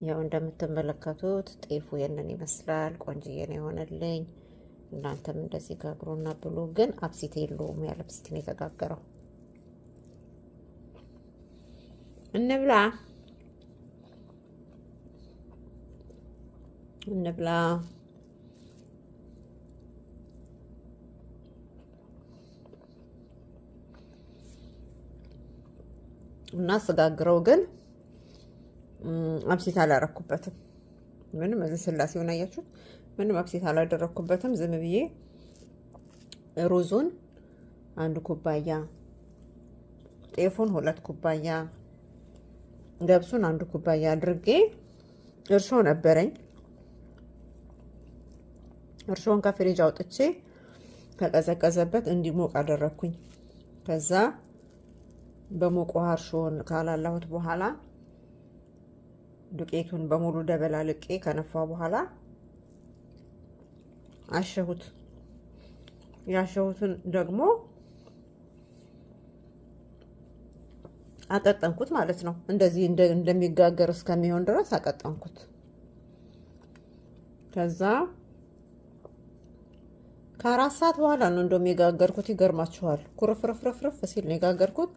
ያው እንደምትመለከቱት ጤፉ የነን ይመስላል። ቆንጅዬ ነው የሆነልኝ። እናንተም እንደዚህ ጋግሩና ብሉ። ግን አብሲት የለውም፣ ያለ አብሲት ነው የተጋገረው። እንብላ እንብላ። እና ስጋግረው ግን አብሲት አላረኩበትም። ምንም እዚህ ስላሴውን አያችሁት? ምንም አብሲት አላደረኩበትም። ዝም ብዬ ሩዙን 1 ኩባያ፣ ጤፉን 2 ኩባያ፣ ገብሱን 1 ኩባያ አድርጌ እርሾ ነበረኝ። እርሾን ከፍሪጅ አውጥቼ ከቀዘቀዘበት እንዲሞቅ አደረኩኝ። ከዛ በሞቅ ውሃ እርሾን ካላላሁት በኋላ ዱቄቱን በሙሉ ደበላልቄ ከነፋ በኋላ አሸሁት። ያሸሁትን ደግሞ አቀጠንኩት ማለት ነው። እንደዚህ እንደሚጋገር እስከሚሆን ድረስ አቀጠንኩት። ከዛ ከ4 ሰዓት በኋላ ነው እንደሚጋገርኩት። ይገርማችኋል። ኩርፍርፍርፍርፍ ሲል ነው የጋገርኩት።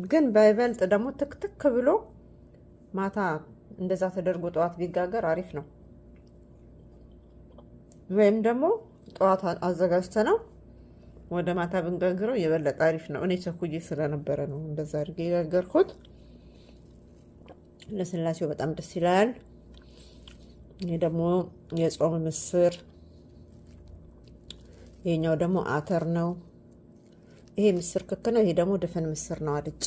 ግን በይበልጥ ደግሞ ትክትክ ብሎ ማታ እንደዛ ተደርጎ ጠዋት ቢጋገር አሪፍ ነው። ወይም ደግሞ ጠዋት አዘጋጅተ ነው ወደ ማታ ብንጋግረው የበለጠ አሪፍ ነው። እኔ ቸኩዬ ስለነበረ ነው እንደዛ አድርጌ የጋገርኩት። ለስላሴው በጣም ደስ ይላል። ይሄ ደግሞ የጾም ምስር፣ ይሄኛው ደግሞ አተር ነው። ይሄ ምስር ክክ ነው። ይሄ ደግሞ ድፍን ምስር ነው አልጫ።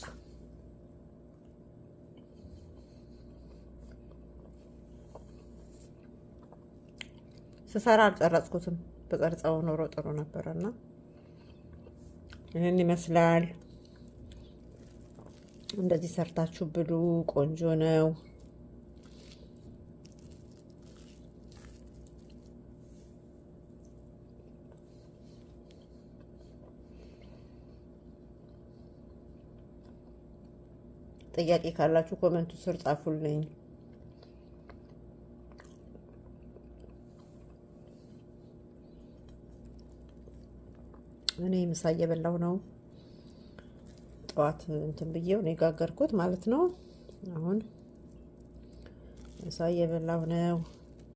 ስሰራ አልቀረጽኩትም። በቀርጻው ኖሮ ጥሩ ነበርና ይሄን ይመስላል። እንደዚህ ሰርታችሁ ብሉ። ቆንጆ ነው። ጥያቄ ካላችሁ ኮሜንቱ ስር ጻፉልኝ። እኔ ምሳ እየበላሁ ነው። ጠዋት እንትን ብዬው ነው የጋገርኩት ማለት ነው። አሁን ምሳ እየበላሁ ነው።